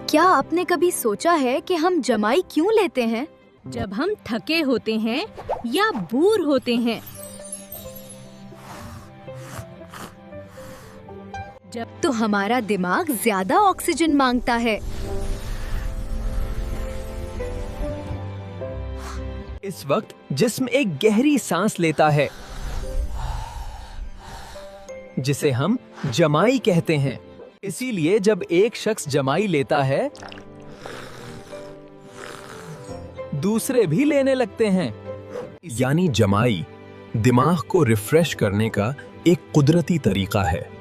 क्या आपने कभी सोचा है कि हम जमाई क्यों लेते हैं? जब हम थके होते हैं या बोर होते हैं। जब तो हमारा दिमाग ज्यादा ऑक्सीजन मांगता है। इस वक्त जिस्म एक गहरी सांस लेता है जिसे हम जमाई कहते हैं। इसीलिए जब एक शख्स जमाई लेता है दूसरे भी लेने लगते हैं। यानी जमाई दिमाग को रिफ्रेश करने का एक कुदरती तरीका है।